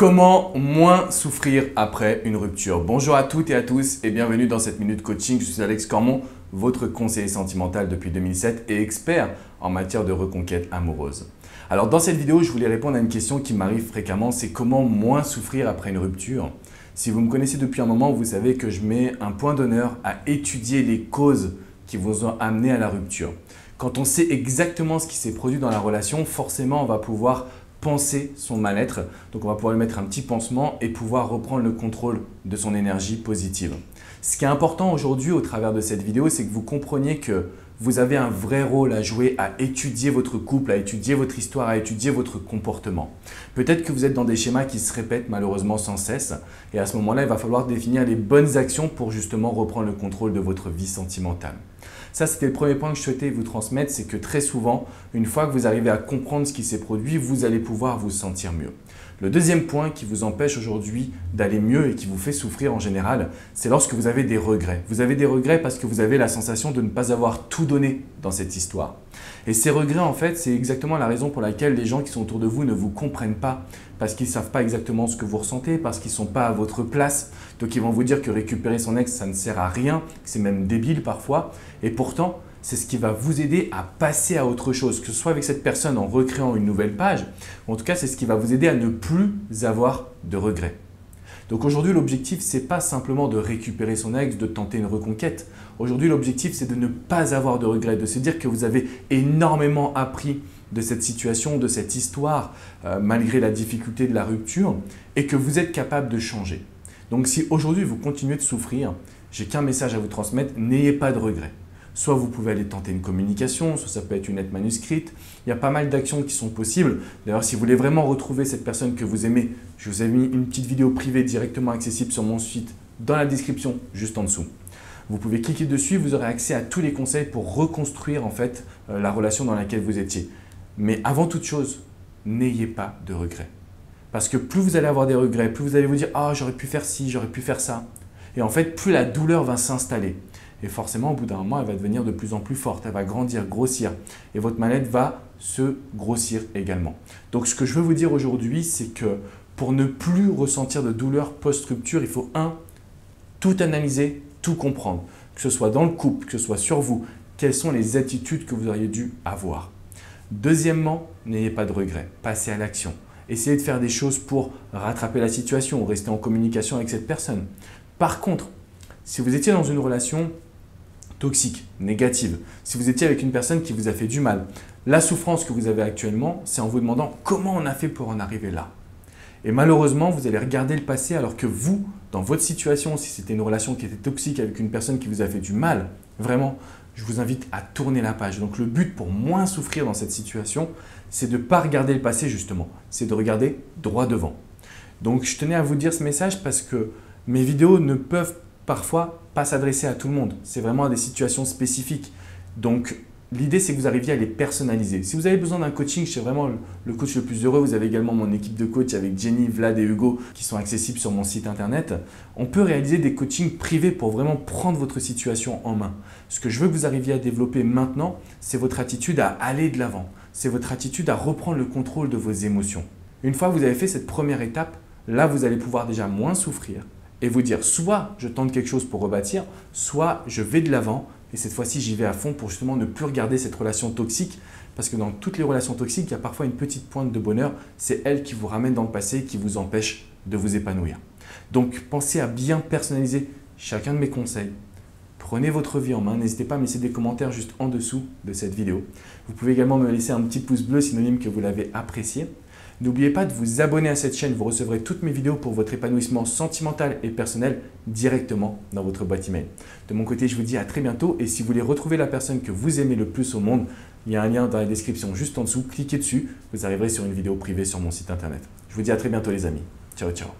Comment moins souffrir après une rupture? Bonjour à toutes et à tous et bienvenue dans cette Minute Coaching. Je suis Alex Cormon, votre conseiller sentimental depuis 2007 et expert en matière de reconquête amoureuse. Alors dans cette vidéo, je voulais répondre à une question qui m'arrive fréquemment, c'est comment moins souffrir après une rupture? Si vous me connaissez depuis un moment, vous savez que je mets un point d'honneur à étudier les causes qui vous ont amené à la rupture. Quand on sait exactement ce qui s'est produit dans la relation, forcément on va pouvoir penser son mal-être. Donc on va pouvoir lui mettre un petit pansement et pouvoir reprendre le contrôle de son énergie positive. Ce qui est important aujourd'hui au travers de cette vidéo, c'est que vous compreniez que vous avez un vrai rôle à jouer à étudier votre couple, à étudier votre histoire, à étudier votre comportement. Peut-être que vous êtes dans des schémas qui se répètent malheureusement sans cesse et à ce moment-là, il va falloir définir les bonnes actions pour justement reprendre le contrôle de votre vie sentimentale. Ça, c'était le premier point que je souhaitais vous transmettre, c'est que très souvent, une fois que vous arrivez à comprendre ce qui s'est produit, vous allez pouvoir vous sentir mieux. Le deuxième point qui vous empêche aujourd'hui d'aller mieux et qui vous fait souffrir en général, c'est lorsque vous avez des regrets. Vous avez des regrets parce que vous avez la sensation de ne pas avoir tout donné dans cette histoire. Et ces regrets, en fait, c'est exactement la raison pour laquelle les gens qui sont autour de vous ne vous comprennent pas, parce qu'ils ne savent pas exactement ce que vous ressentez, parce qu'ils ne sont pas à votre place. Donc, ils vont vous dire que récupérer son ex, ça ne sert à rien, que c'est même débile parfois. Et pourtant, c'est ce qui va vous aider à passer à autre chose, que ce soit avec cette personne en recréant une nouvelle page, ou en tout cas, c'est ce qui va vous aider à ne plus avoir de regrets. Donc aujourd'hui, l'objectif, ce n'est pas simplement de récupérer son ex, de tenter une reconquête. Aujourd'hui, l'objectif, c'est de ne pas avoir de regrets, de se dire que vous avez énormément appris de cette situation, de cette histoire, malgré la difficulté de la rupture, et que vous êtes capable de changer. Donc si aujourd'hui, vous continuez de souffrir, j'ai qu'un message à vous transmettre, n'ayez pas de regrets. Soit vous pouvez aller tenter une communication, soit ça peut être une lettre manuscrite. Il y a pas mal d'actions qui sont possibles. D'ailleurs, si vous voulez vraiment retrouver cette personne que vous aimez, je vous ai mis une petite vidéo privée directement accessible sur mon site dans la description, juste en dessous. Vous pouvez cliquer dessus, vous aurez accès à tous les conseils pour reconstruire en fait la relation dans laquelle vous étiez. Mais avant toute chose, n'ayez pas de regrets. Parce que plus vous allez avoir des regrets, plus vous allez vous dire « Ah, j'aurais pu faire ci, j'aurais pu faire ça ». Et en fait, plus la douleur va s'installer. Et forcément, au bout d'un moment, elle va devenir de plus en plus forte. Elle va grandir, grossir. Et votre mal-être va se grossir également. Donc, ce que je veux vous dire aujourd'hui, c'est que pour ne plus ressentir de douleur post-rupture, il faut tout analyser, tout comprendre. Que ce soit dans le couple, que ce soit sur vous, quelles sont les attitudes que vous auriez dû avoir. Deuxièmement, n'ayez pas de regrets. Passez à l'action. Essayez de faire des choses pour rattraper la situation ou rester en communication avec cette personne. Par contre, si vous étiez dans une relation toxique, négative, si vous étiez avec une personne qui vous a fait du mal, la souffrance que vous avez actuellement, c'est en vous demandant comment on a fait pour en arriver là. Et malheureusement, vous allez regarder le passé alors que vous, dans votre situation, si c'était une relation qui était toxique avec une personne qui vous a fait du mal, vraiment, je vous invite à tourner la page. Donc le but pour moins souffrir dans cette situation, c'est de ne pas regarder le passé justement, c'est de regarder droit devant. Donc je tenais à vous dire ce message parce que mes vidéos ne peuvent parfois pas s'adresser à tout le monde. C'est vraiment à des situations spécifiques. Donc, l'idée, c'est que vous arriviez à les personnaliser. Si vous avez besoin d'un coaching, je suis vraiment le coach le plus heureux. Vous avez également mon équipe de coach avec Jenny, Vlad et Hugo qui sont accessibles sur mon site internet. On peut réaliser des coachings privés pour vraiment prendre votre situation en main. Ce que je veux que vous arriviez à développer maintenant, c'est votre attitude à aller de l'avant. C'est votre attitude à reprendre le contrôle de vos émotions. Une fois que vous avez fait cette première étape, là, vous allez pouvoir déjà moins souffrir et vous dire soit je tente quelque chose pour rebâtir, soit je vais de l'avant et cette fois-ci j'y vais à fond pour justement ne plus regarder cette relation toxique parce que dans toutes les relations toxiques, il y a parfois une petite pointe de bonheur, c'est elle qui vous ramène dans le passé et qui vous empêche de vous épanouir. Donc pensez à bien personnaliser chacun de mes conseils. Prenez votre vie en main, n'hésitez pas à me laisser des commentaires juste en dessous de cette vidéo. Vous pouvez également me laisser un petit pouce bleu synonyme que vous l'avez apprécié. N'oubliez pas de vous abonner à cette chaîne, vous recevrez toutes mes vidéos pour votre épanouissement sentimental et personnel directement dans votre boîte email. De mon côté, je vous dis à très bientôt et si vous voulez retrouver la personne que vous aimez le plus au monde, il y a un lien dans la description juste en dessous, cliquez dessus, vous arriverez sur une vidéo privée sur mon site internet. Je vous dis à très bientôt les amis. Ciao, ciao.